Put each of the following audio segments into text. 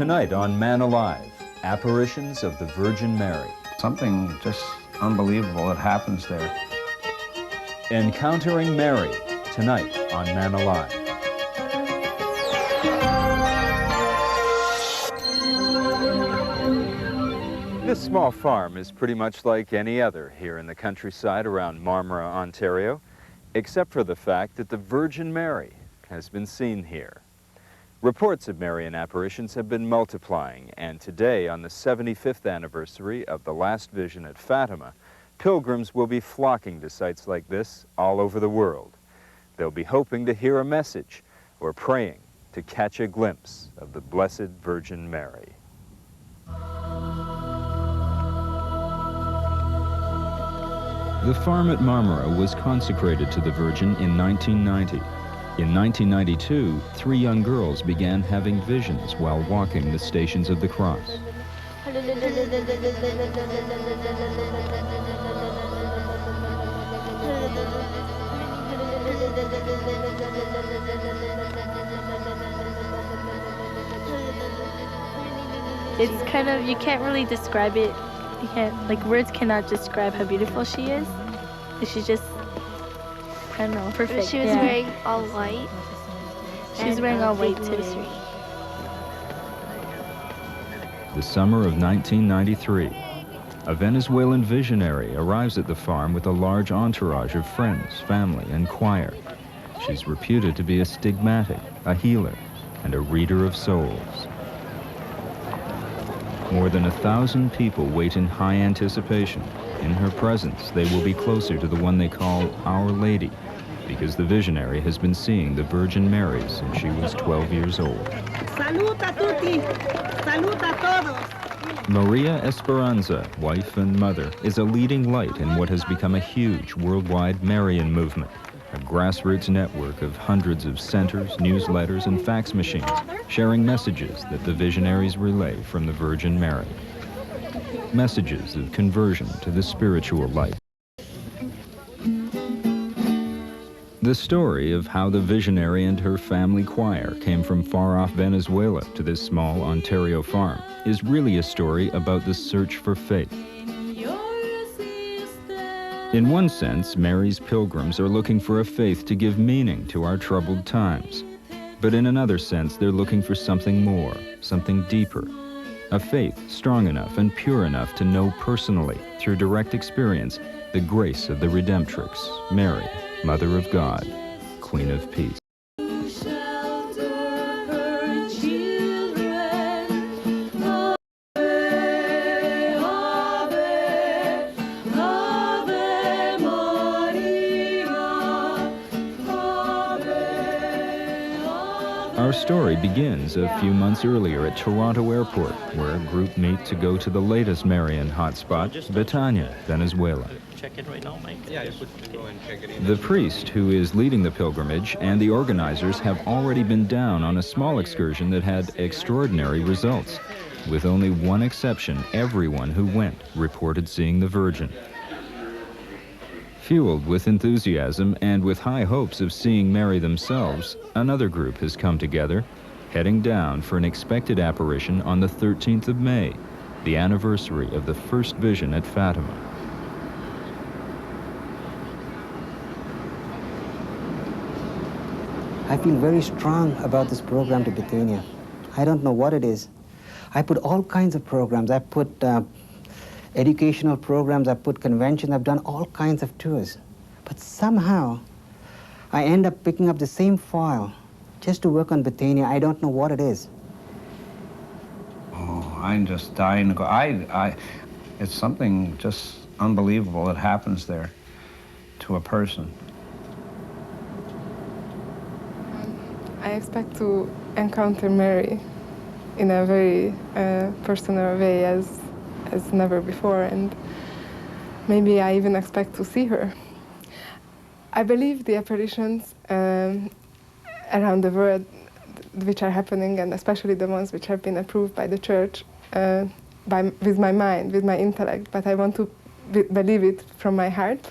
Tonight on Man Alive, apparitions of the Virgin Mary. Something just unbelievable that happens there. Encountering Mary, tonight on Man Alive. This small farm is pretty much like any other here in the countryside around Marmora, Ontario, except for the fact that the Virgin Mary has been seen here. Reports of Marian apparitions have been multiplying, and today, on the 75th anniversary of the last vision at Fatima, pilgrims will be flocking to sites like this all over the world. They'll be hoping to hear a message or praying to catch a glimpse of the Blessed Virgin Mary. The farm at Marmora was consecrated to the Virgin in 1990. In 1992, 3 young girls began having visions while walking the Stations of the Cross. It's kind of, you can't really describe it. You can't, like, words cannot describe how beautiful she is. She's just, I don't know, perfect. She was wearing all white. She's wearing all white too. The summer of 1993, a Venezuelan visionary arrives at the farm with a large entourage of friends, family, and choir. She's reputed to be a stigmatic, a healer, and a reader of souls. More than 1,000 people wait in high anticipation. In her presence, they will be closer to the one they call Our Lady, because the visionary has been seeing the Virgin Mary since she was 12 years old. Salud a tutti! Salud a todos! Maria Esperanza, wife and mother, is a leading light in what has become a huge worldwide Marian movement, a grassroots network of hundreds of centers, newsletters, and fax machines sharing messages that the visionaries relay from the Virgin Mary. Messages of conversion to the spiritual life. The story of how the visionary and her family choir came from far-off Venezuela to this small Ontario farm is really a story about the search for faith. In one sense, Mary's pilgrims are looking for a faith to give meaning to our troubled times. But in another sense, they're looking for something more, something deeper. A faith strong enough and pure enough to know personally, through direct experience, the grace of the Redemptrix, Mary, Mother of God, Queen of Peace. Our story begins a few months earlier at Toronto Airport, where a group meet to go to the latest Marian hotspot, Betania, Venezuela. The priest who is leading the pilgrimage and the organizers have already been down on a small excursion that had extraordinary results. With only one exception, everyone who went reported seeing the Virgin. Fueled with enthusiasm and with high hopes of seeing Mary themselves, another group has come together, heading down for an expected apparition on the 13th of May, the anniversary of the first vision at Fatima. I feel very strong about this program to Betania. I don't know what it is. I put all kinds of programs. I put educational programs, I put conventions, I've done all kinds of tours. But somehow, I end up picking up the same file just to work on Betania. I don't know what it is. Oh, I'm just dying to go. It's something just unbelievable that happens there to a person. I expect to encounter Mary in a very personal way as never before, and maybe I even expect to see her. I believe the apparitions around the world which are happening, and especially the ones which have been approved by the church, with my mind, with my intellect, but I want to believe it from my heart.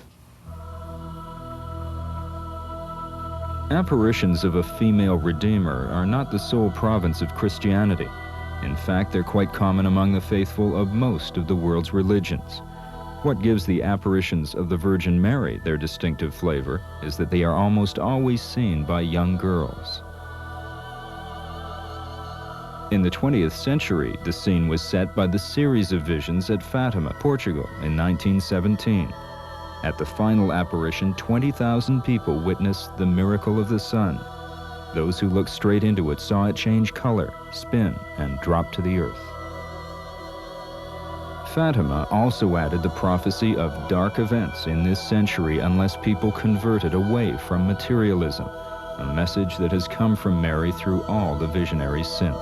Apparitions of a female Redeemer are not the sole province of Christianity. In fact, they're quite common among the faithful of most of the world's religions. What gives the apparitions of the Virgin Mary their distinctive flavor is that they are almost always seen by young girls. In the 20th century, the scene was set by the series of visions at Fatima, Portugal, in 1917. At the final apparition, 20,000 people witnessed the miracle of the sun. Those who looked straight into it saw it change color, spin, and drop to the earth. Fatima also added the prophecy of dark events in this century unless people converted away from materialism, a message that has come from Mary through all the visionaries since.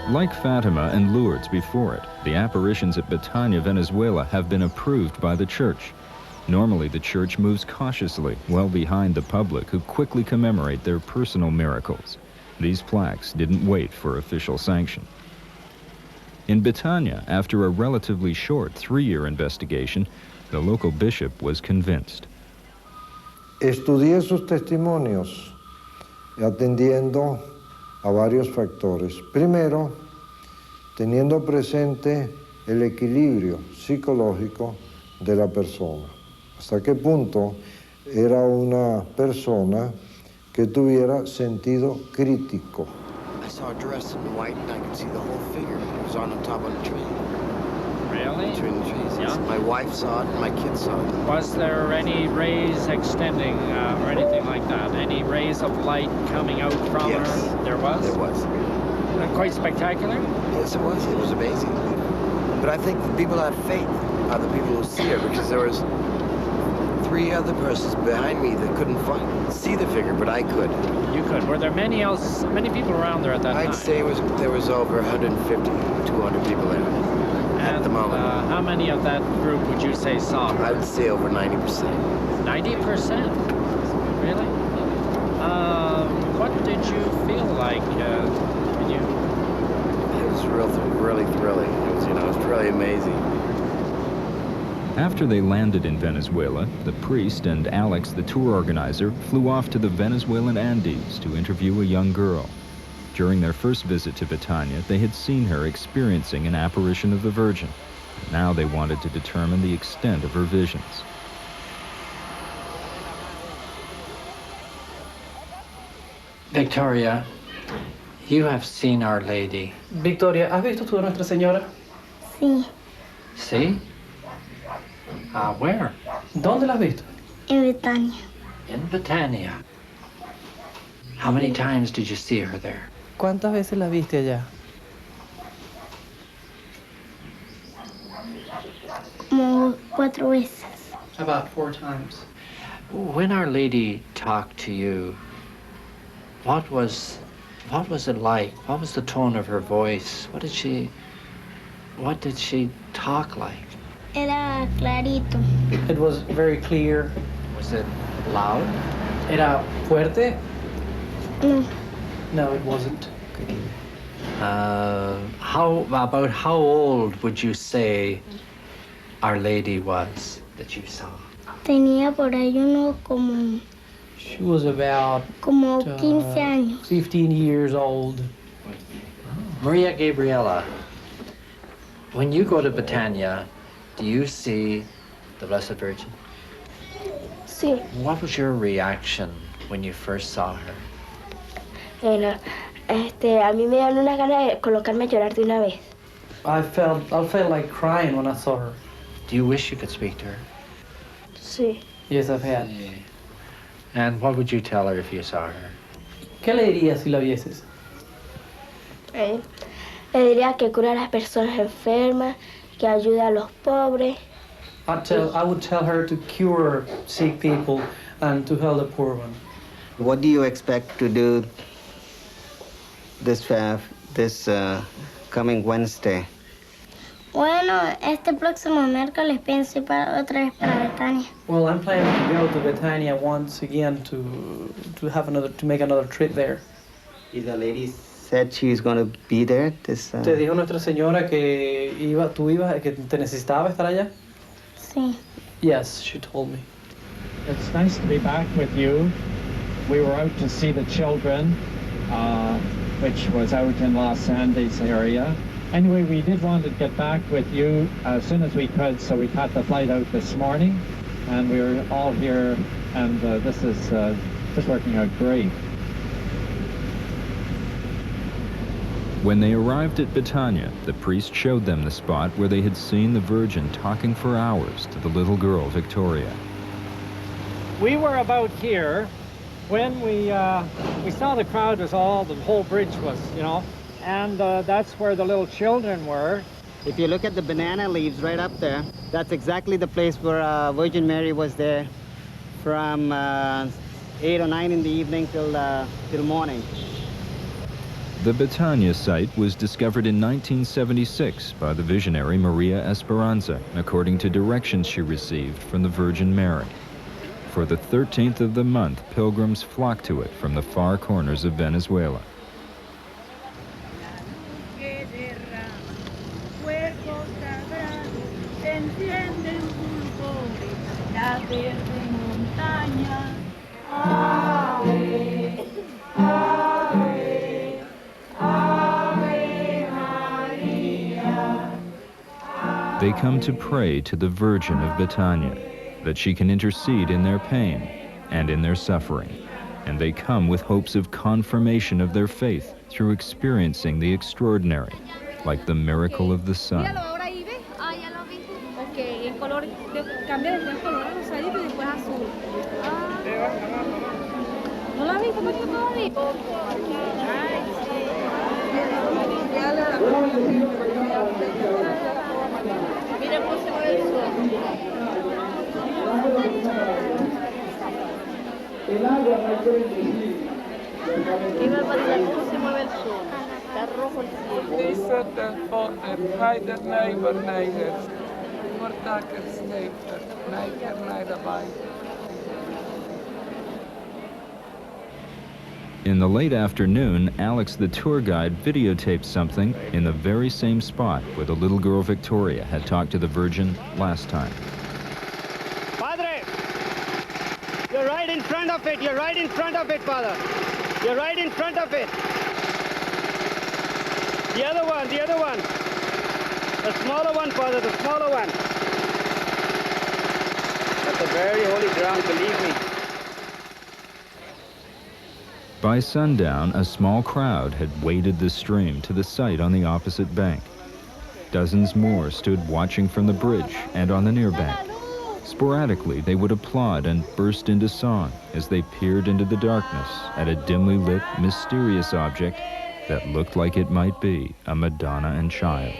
Like Fatima and Lourdes before it, the apparitions at Betania, Venezuela have been approved by the church. Normally, the church moves cautiously, well behind the public, who quickly commemorate their personal miracles. These plaques didn't wait for official sanction. In Betania, after a relatively short 3-year investigation, the local bishop was convinced. Estudié sus testimonios, atendiendo a varios factores. Primero, teniendo presente el equilibrio psicológico de la persona. Hasta qué punto era una persona que tuviera sentido crítico. I saw a dress in white and I could see the whole figure. It was on top of the tree. Really? Between the trees. Yeah. My wife saw it and my kids saw it. Was there any rays extending or anything like that? Any rays of light coming out from Yes. her? There was? There was. Quite spectacular? Yes, it was. It was amazing. But I think the people who have faith are the people who see her, because there was 3 other persons behind me that couldn't see the figure, but I could. You could. Were there many people around there at that time? I'd say there was over 150, 200 people there at the moment. How many of that group would you say saw her? I would say over 90%. 90%? Really? What did you feel like when you... It was really thrilling. It was, it was really amazing. After they landed in Venezuela, the priest and Alex, the tour organizer, flew off to the Venezuelan Andes to interview a young girl. During their first visit to Betania, they had seen her experiencing an apparition of the Virgin. Now they wanted to determine the extent of her visions. Victoria, you have seen Our Lady. Victoria, ¿has visto tú a Nuestra Señora? Sí, See? Where? ¿Dónde la has visto? en Betania. In Betania. How many times did you see her there? ¿Cuántas veces la viste allá? Como 4 veces. About 4 times. When Our Lady talked to you, what was it like? What was the tone of her voice? What did she talk like? Era clarito. It was very clear. Was it loud? Era fuerte? No, No, it wasn't. How old would you say Our Lady was that you saw? tenía por ahí uno como She was about 15 años. 15 years old. Maria Gabriela, when you go to Betania, do you see the Blessed Virgin? Sí. What was your reaction when you first saw her? Bueno, a mí me dan una gana de colocarme a llorar de una vez. I felt like crying when I saw her. Do you wish you could speak to her? Sí. Yes, I've had. And what would you tell her if you saw her? ¿Qué le dirías si la vieses? Le diría que cura a las personas enfermas, que ayuda a los pobres. I would tell her to cure sick people and to help the poor one. What do you expect to do this coming Wednesday? Bueno, este próximo miércoles pienso ir otra vez para Betania. Well, I'm planning to go to Betania once again to make another trip there. Is the lady said she's going to be there. ¿Te dijo Nuestra Señora que que te necesitaba estar allá? Sí. Yes, she told me. It's nice to be back with you. We were out to see the children, which was out in Los Andes area. Anyway, we did want to get back with you as soon as we could, so we caught the flight out this morning, and we were all here, and this is just working out great. When they arrived at Betania, the priest showed them the spot where they had seen the Virgin talking for hours to the little girl, Victoria. We were about here when we saw the crowd was the whole bridge was, and that's where the little children were. If you look at the banana leaves right up there, that's exactly the place where Virgin Mary was there from 8 or 9 in the evening till morning. The Betania site was discovered in 1976 by the visionary Maria Esperanza, according to directions she received from the Virgin Mary. For the 13th of the month, pilgrims flocked to it from the far corners of Venezuela. They come to pray to the Virgin of Betania, that she can intercede in their pain and in their suffering. And they come with hopes of confirmation of their faith through experiencing the extraordinary, like the miracle of the sun. El agua no hay que bendecir. ¿Cómo se mueve el sol? Está rojo el cielo. Deze de vader, heider neighbor neider. Voortakers neighbor, neider neider bij. In the late afternoon, Alex, the tour guide, videotaped something in the very same spot where the little girl Victoria had talked to the Virgin last time. Padre, you're right in front of it. You're right in front of it, Father. You're right in front of it. The other one, the other one. The smaller one, Father, the smaller one. That's a very holy ground, believe me. By sundown, a small crowd had waded the stream to the site on the opposite bank. Dozens more stood watching from the bridge and on the near bank. Sporadically, they would applaud and burst into song as they peered into the darkness at a dimly lit, mysterious object that looked like it might be a Madonna and Child.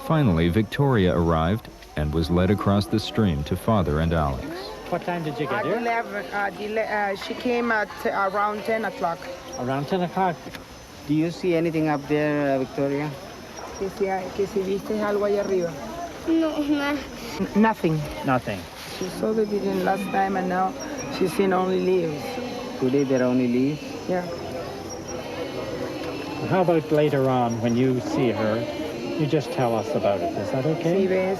Finally, Victoria arrived and was led across the stream to Father and Alex. What time did you get here? 11. She came at around 10 o'clock. Around 10 o'clock. Do you see anything up there, Victoria? Que si viste algo allá arriba. No, no. Nothing. Nothing. She saw the vision last time and now she's seen only leaves. Today there are only leaves? Yeah. How about later on when you see her? You just tell us about it. Is that okay? Si ves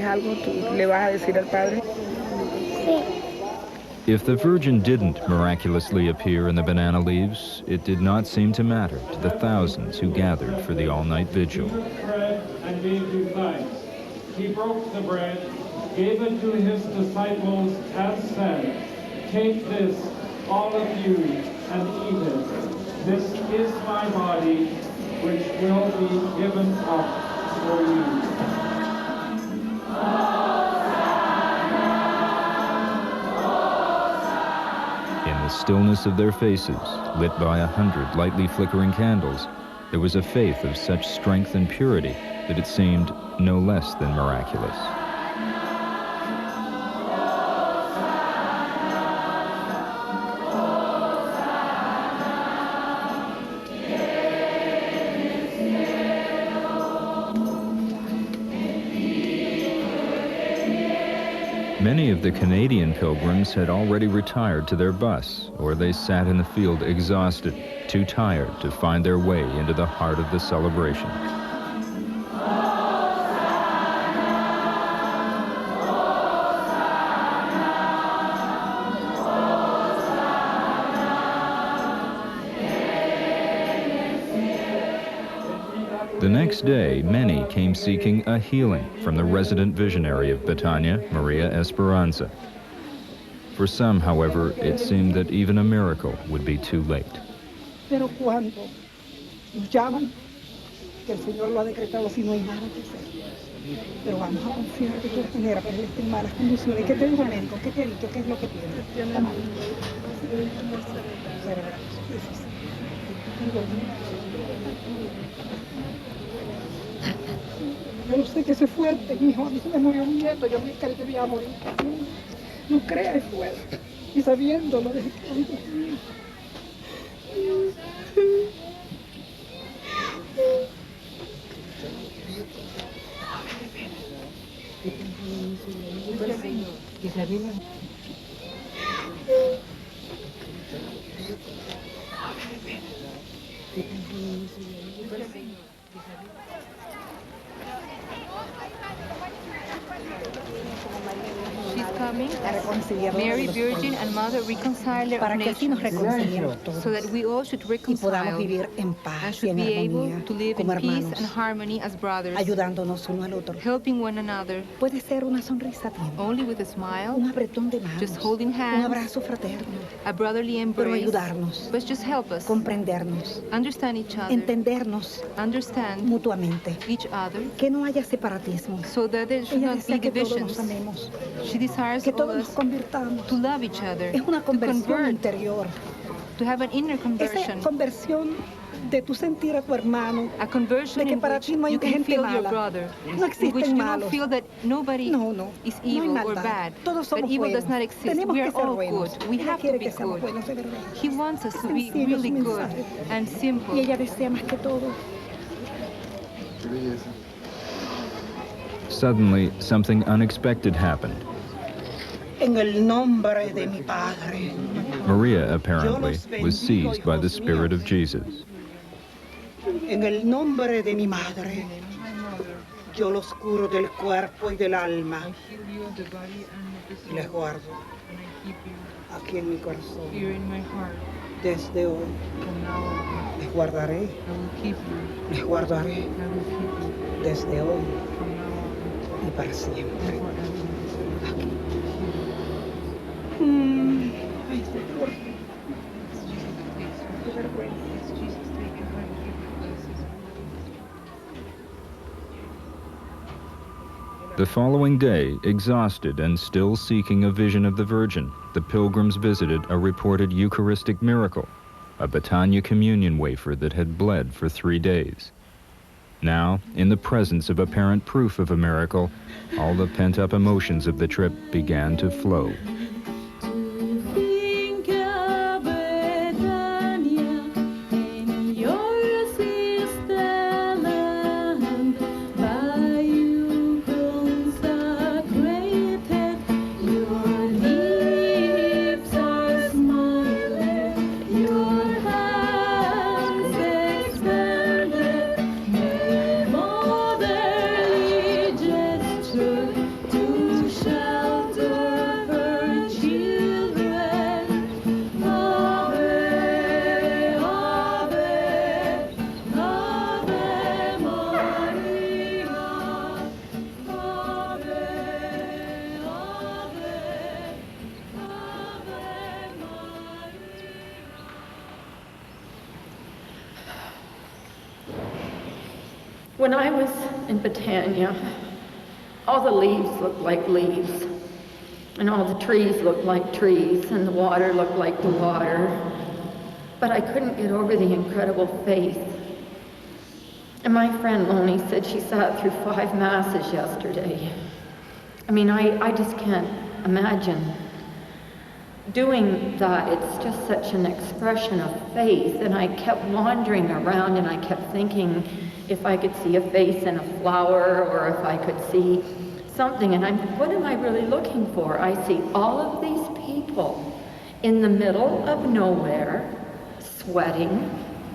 algo, tú le vas a decir al padre. If the Virgin didn't miraculously appear in the banana leaves, it did not seem to matter to the thousands who gathered for the all-night vigil. Bread and gave you thanks. He broke the bread, gave it to his disciples, and said, "Take this, all of you, and eat it. This is my body, which will be given up for you." In the stillness of their faces, lit by 100 lightly flickering candles, there was a faith of such strength and purity that it seemed no less than miraculous. Many of the Canadian pilgrims had already retired to their bus, or they sat in the field exhausted, too tired to find their way into the heart of the celebration. The next day, many came seeking a healing from the resident visionary of Betania, Maria Esperanza. For some, however, it seemed that even a miracle would be too late. Pero cuando nos llaman, que el Señor lo ha decretado, si no hay nada que hacer. Pero vamos a confiar de todas maneras, pero él está en malas condiciones. ¿Qué te dijo el médico? ¿Qué te ha dicho? ¿Qué es lo que tiene? Yo no sé que eso es fuerte, hijo. A mí se me murió un nieto, yo me creí que me iba a morir. No crea, es fuerte. Y sabiéndolo, desde que ay, Dios mío. She's coming as Mary, Virgin, and Mother, reconciler of nations, so that we all should reconcile and should be able to live in peace and harmony as brothers, ayudándonos uno al otro. helping one another. Puede ser una sonrisa Only with a smile, un apretón de manos, just holding un hands, abrazo fraterno, a brotherly pero embrace, ayudarnos, but just help us comprendernos, understand each other, entendernos understand mutuamente, each other, que no haya separatismo. so that there should Ella not be desea que todos divisions. nos amemos, She desires que all todos us nos convirtamos. to love each other, Es una to conversión convert, interior. to have an inner Esa conversion, conversión de tu sentir a tu hermano, a conversion de que in para which ti no hay you can gente feel your mala, brother, no in which existen you malos. don't feel that nobody No, no, is no hay evil or maldad. bad, Todos that somos evil does buenos. not exist. Tenemos We que are ser all buenos. good. We Ella have to quiere be que seamos good. buenos de verdad. He wants us to be Sencillo really su good mensaje. and simple. Y ella desea más que todo. Suddenly, something unexpected happened. En el nombre de mi Padre. Maria, apparently, was seized by the Spirit of Jesus. En el nombre de mi Madre. Yo los curo del cuerpo y del alma. Y les guardo aquí en mi corazón. Desde hoy. Les guardaré. Les guardaré. Desde hoy y para siempre. Aquí. Ay, Señor. Qué vergüenza. The following day, exhausted and still seeking a vision of the Virgin, the pilgrims visited a reported Eucharistic miracle, a Betania communion wafer that had bled for 3 days. Now, in the presence of apparent proof of a miracle, all the pent-up emotions of the trip began to flow. When I was in Betania, all the leaves looked like leaves, and all the trees looked like trees, and the water looked like the water. But I couldn't get over the incredible faith. And my friend Loni said she sat through 5 masses yesterday. I mean, I just can't imagine doing that. It's just such an expression of faith. And I kept wandering around and I kept thinking if I could see a face in a flower or if I could see something, and what am I really looking for? I see all of these people in the middle of nowhere, sweating,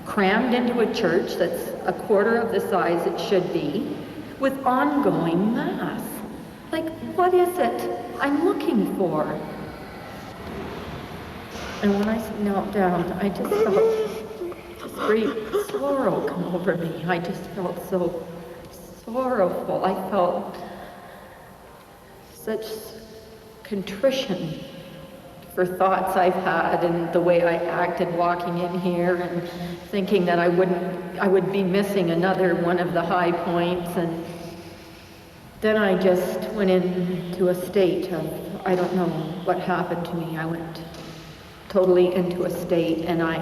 crammed into a church that's a quarter of the size it should be, with ongoing mass. Like, what is it I'm looking for? And when I knelt down, I just felt this great sorrow come over me. I just felt so sorrowful. I felt such contrition for thoughts I've had and the way I acted walking in here and thinking that I would be missing another one of the high points. And then I just went into a state of, I don't know what happened to me. I went totally into a state, and I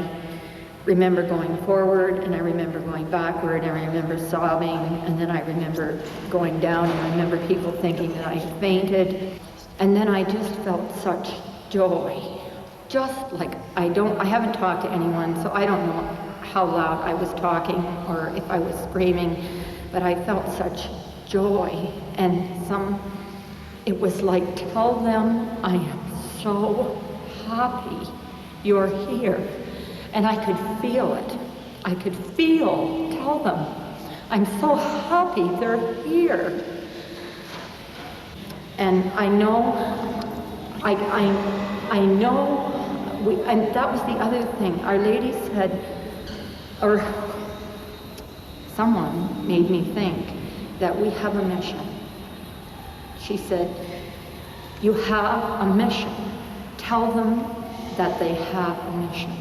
remember going forward, and I remember going backward, and I remember sobbing, and then I remember going down, and I remember people thinking that I fainted. And then I just felt such joy. Just like, I haven't talked to anyone, so I don't know how loud I was talking or if I was screaming, but I felt such joy. And it was like, tell them I am so happy you're here. And I could feel it. I could tell them, I'm so happy they're here. And I know, and that was the other thing. Our Lady said, or someone made me think that we have a mission. She said, you have a mission. Tell them that they have a mission.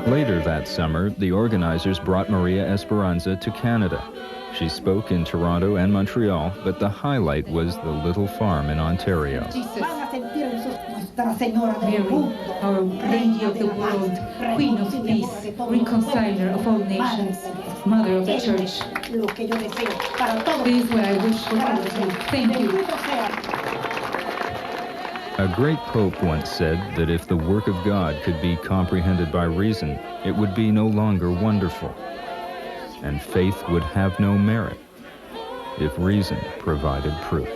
Later that summer, the organizers brought Maria Esperanza to Canada. She spoke in Toronto and Montreal, but the highlight was the little farm in Ontario. Mary, our Lady of the World, Queen of Peace, Reconciler of all nations, Mother of the Church. This is what I wish for all of you. Thank you. A great pope once said that if the work of God could be comprehended by reason, it would be no longer wonderful, and faith would have no merit if reason provided proof.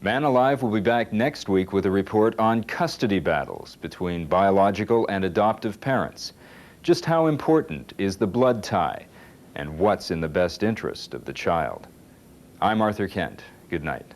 Man Alive will be back next week with a report on custody battles between biological and adoptive parents. Just how important is the blood tie, and what's in the best interest of the child? I'm Arthur Kent. Good night.